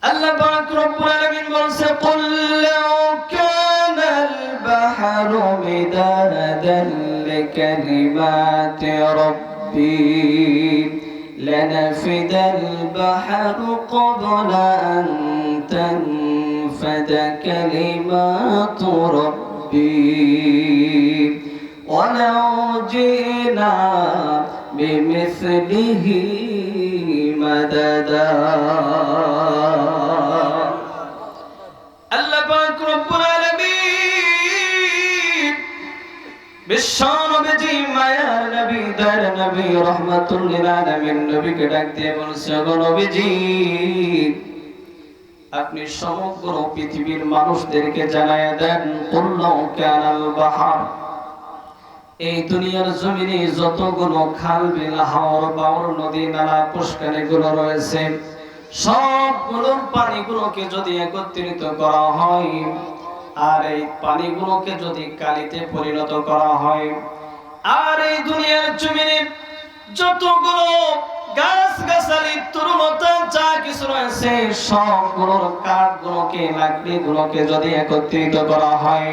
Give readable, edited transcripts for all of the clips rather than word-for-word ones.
আল্লাহ পাক রব্বুল আলামিন বলছে কুল লাউ কানাল বাহরু মিদাদান লিকালিমাতি রাব্বি লানাফিদাল বাহরু ক্বাবলা আন তানফাদা কালিমাতু রাব্বি ওয়ালাউ জিনা বিমিসলিহি মাদাদা। আল্লাহ পাক রব্বুল আলামিন বিশ্ব নবীজি মায়ার নবী দয়ার নবী রাহমাতুল লিল আলামিন নবীকে ডাক দিয়ে বলছে, গো নবীজি, আপনি সমগ্র পৃথিবীর মানুষদেরকে জানায়া দেন কুল্লাউ কানাল বাহর, এই দুনিয়ার জমিনে যতগুলো খাল বিল হাওর বাওর নদী নালা পুষ্করিণীগুলো রয়েছে, সবগুলোর পানিগুলোকে যদি একত্রিত করা হয় আর এই পানিগুলোকে যদি কালিতে পরিণত করা হয়, আর এই দুনিয়ার জমিনে যতগুলো গাছ গাছালি তরুলতা যা কিছু রয়েছে সবগুলোর কাঠগুলোকে লাকড়িগুলোকে যদি একত্রিত করা হয়,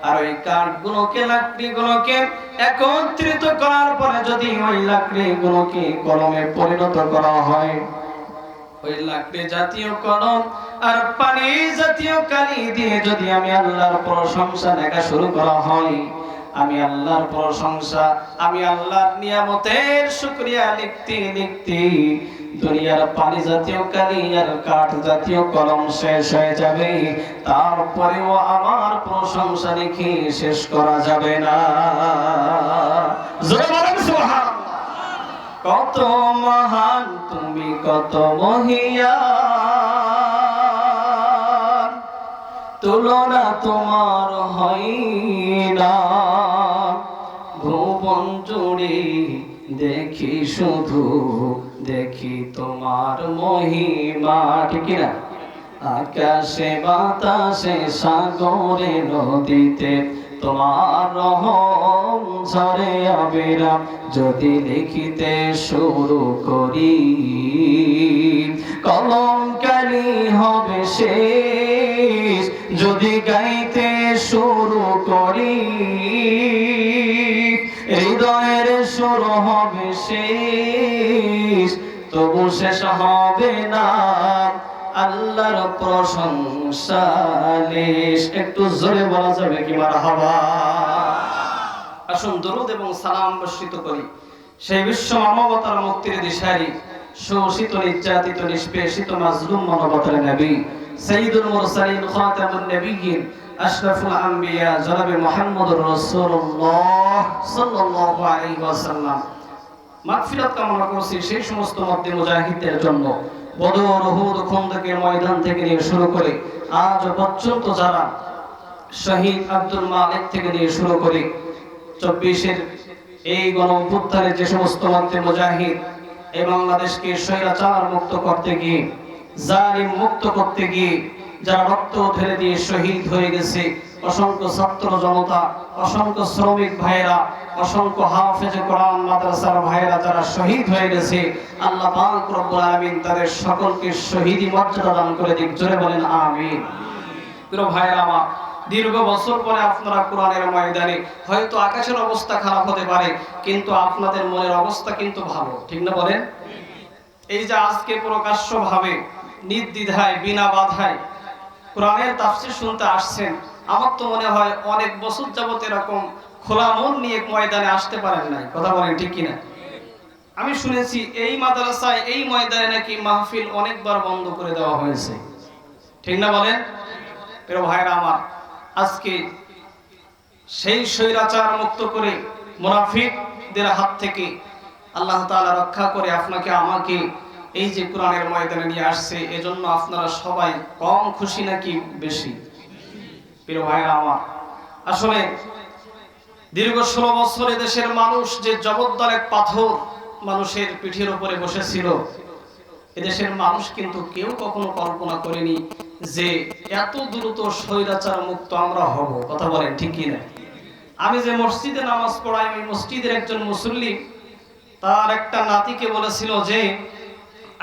আর ওই কাঠগুলোকে লাকড়িগুলোকে একত্রিত করার পরে যদি ওই লাকড়িগুলোকে কলমে পরিণত করা হয়, ওই লাকড়ি জাতীয় কলম আর পানি জাতীয় কালি দিয়ে যদি আমি আল্লাহর প্রশংসা লেখা শুরু করা হয়, আমি আল্লাহর প্রশংসা, আমি আল্লাহর নিয়ামতের শুকরিয়া লিখতে লিখতে দুনিয়ার পানি জাতীয় কালি আর কাঠ জাতীয় কলম শেষ হয়ে যাবে, তারপরেও আমার প্রশংসা লিখে শেষ করা যাবে না। জোরে বলেন সুবহানাল্লাহ। কত মহান তুমি, কত মহিয়ান, তুলনা তোমার হয় না, ভুবন জুড়ে দেখি শুধু দেখি তোমার মহিমা, ঠিক না? আকাশে বাতাসে সাগরে নদীতে তোমার রহম ঝরে অবিরাম, যদি লিখিতে শুরু করি কলম কালি হবে শেষ, যদি গাইতে শুরু করি হৃদয়ের সুর হবে শেষ, তবু শেষ হবে না আল্লাহর প্রশংসা লেশ। একটু জোরে বলা যাবে কি মারহাবা? আসুন দরুদ এবং সালাম বর্ষিত করি সেই বিশ্ব মানবতার মুক্তির দিশারি, শোষিত নির্যাতিত নিষ্পেষিত মাজলুম মানবতার নবী সাইয়্যিদুল মুরসালিন খাতামুন নবিয়্যিন আশরাফুল আম্বিয়া জনাবে মুহাম্মদুর রাসূলুল্লাহ সাল্লাল্লাহু আলাইহি ওয়াসাল্লাম। মাগফিরাত কামনা করছি সেই সমস্ত মধ্যে মুজাহিদদের জন্য, বদর উহুদ খন্দকের ময়দান থেকে নিয়ে শুরু করে আজ পর্যন্ত যারা শহীদ আব্দুল মালিক থেকে নিয়ে শুরু করে 24-এর এই গণ অভ্যুত্থানের যে সমস্ত মধ্যে মুজাহিদ এই বাংলাদেশকে স্বৈরাচার মুক্ত করতে গিয়ে, জালিম মুক্ত করতে গিয়ে যারা রক্ত ঢেলে দিয়ে শহীদ হয়ে গেছে, অসংখ্য ছাত্র জনতা, অসংখ্য শ্রমিক ভাইরা, অসংখ্য হাফেজে কোরআন মাদ্রাসার ভাইরা যারা শহীদ হয়ে গেছে, আল্লাহ পাক রব্বুল আলামিন তাদের সকলকে শহীদি মর্যাদা দান করে দিক। জোরে বলেন আমিন। প্রিয় ভাইরা আমার, দীর্ঘ বছর পরে আপনারা কোরআনের ময়দানে, হয়তো আকাশের অবস্থা খারাপ হতে পারে কিন্তু আপনাদের মনের অবস্থা কিন্তু ভালো, ঠিক না বলেন? এই যে আজকে প্রকাশ্যভাবে নির্দ্বিধায় বিনা বাধায় কোরআনের তাফসীর শুনতে আসছেন, আমার তো মনে হয় অনেক বছর যাবত এরকম খোলা মন নিয়ে ময়দানে আসতে পারেন নাই, কথা বলেন ঠিক কিনা? আমি শুনেছি এই মাদ্রাসায় এই ময়দানে নাকি মাহফিল অনেকবার বন্ধ করে দেওয়া হয়েছে, ঠিক না বলেন? প্রিয় ভাইরা আমার, আজকে সেই স্বৈরাচার মুক্ত করে মুনাফিকদের হাত থেকে আল্লাহ তাআলা রক্ষা করে আপনাকে আমাকে এই যে কোরআনের ময়দানে নিয়ে আসছে, এজন্য আপনারা সবাই কম খুশি নাকি বেশি? প্রিয় ভাইরা আমার, আসলে দীর্ঘ 16 বছর দেশের মানুষ যে জগদ্দল এক পাথর মানুষের পিঠের উপরে বসেছিল, এদেশের মানুষ কিন্তু কেউ কখনো কল্পনা করেনি যে এত দ্রুত স্বৈরাচার মুক্ত আমরা হব, কথা বলেন ঠিক কি না? আমি যে মসজিদে নামাজ পড়াই, ওই মসজিদের একজন মুসল্লি তার একটা নাতিকে বলেছিল যে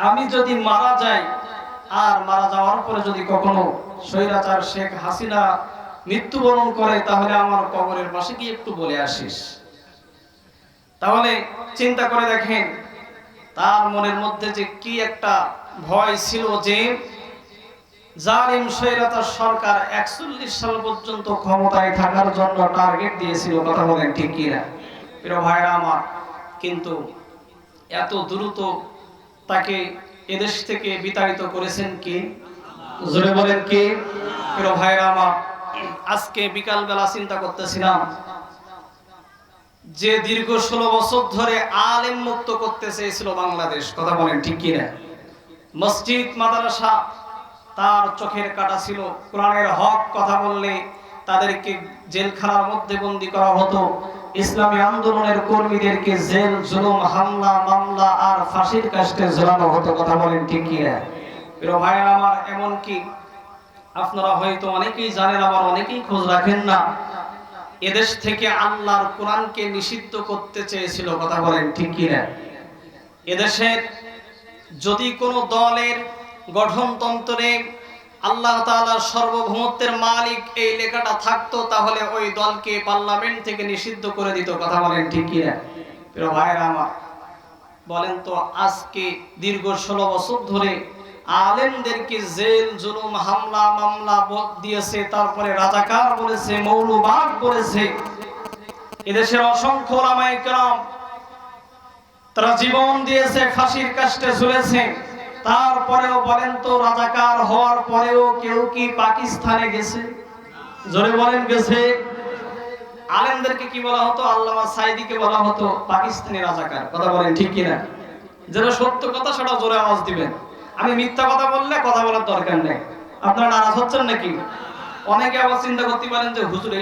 আমি যদি মারা যাই আর মারা যাওয়ার পরে যদি কখনো স্বৈরাচার শেখ হাসিনা মৃত্যুবরণ করে তাহলে আমার কবরের পাশে কি একটু বলে আসিস। তাহলে চিন্তা করে দেখেন তার মনের মধ্যে যে কি একটা ভয় ছিল যে জালিম স্বৈরাচার সরকার 41 সাল পর্যন্ত ক্ষমতায় থাকার জন্য টার্গেট দিয়েছিল। কথা বলেন ঠিক কি না প্রিয় ভাইরা আমার? কিন্তু এত দ্রুত তাকে এদেশ থেকে বিতাড়িত করেছেন কি? জোরে বলেন কি? প্রিয় ভাইরা আমার, আজকে বিকাল বেলা চিন্তা করতেছিলাম যে দীর্ঘ 16 বছর ধরে আলেম মুক্ত করতে চেয়েছিল বাংলাদেশ। কথা বলেন ঠিক কি না? মসজিদ মাদ্রাসা তার চোখের কাটা ছিল। কোরআনের হক কথা বললে তাদেরকে জেলখানার মধ্যে বন্দী করা হতো। ইসলামী আন্দোলনের কর্মীদেরকে জেল, জুলুম, হামলা, মামলা আর ফাঁসির কাস্টে ঝোলানো হতো। কথা বলেন ঠিক কি না? প্রিয় ভাইরা আমার, এমন কি আপনারা হয়তো অনেকেই জানেন, আবার অনেকেই খোঁজ রাখেন না, এদেশ থেকে আল্লাহর কোরআনকে নিষিদ্ধ করতে চেয়েছিল। কথা বলেন ঠিক কি না? এদেশের যদি কোনো দলের গঠনতন্ত্রে আল্লাহ তাআলার সার্বভৌমত্বের মালিক এই লেখাটা থাকতো তাহলে ওই দলকে পার্লামেন্ট থেকে নিষিদ্ধ করে দিত। কথা বলেন ঠিক কি না? প্রিয় ভাইরা আমার, বলেন তো আজকে দীর্ঘ 16 বছর ধরে আলেমদেরকে জেল, জুলুম, হামলা, মামলা দিয়েছে, তারপরে রাজাকার বলেছে, মৌলবাদ বলেছে। এদেশের অসংখ্য ওলামায়ে কেরাম তারা জীবন দিয়েছে, ফাঁসির কাস্টে ঝুলেছে। তারপরেও বলেন তো রাজাকার হওয়ার পরেও কেউ কি পাকিস্তানে গেছে? জোরে বলেন গেছে? আলেমদেরকে কি বলা হতো? আল্লামা সাইদিকে বলা হতো পাকিস্তানি রাজাকার। কথা বলেন ঠিক কিনা? যেটা সত্য কথা সেটা জোরে আওয়াজ দিবেন। আমি মিথ্যা কথা বললে কথা বলার দরকার নেই। আপনারা নারাজ হচ্ছেন নাকি? অনেকে আবার চিন্তা করতে পারেন যে হুজুর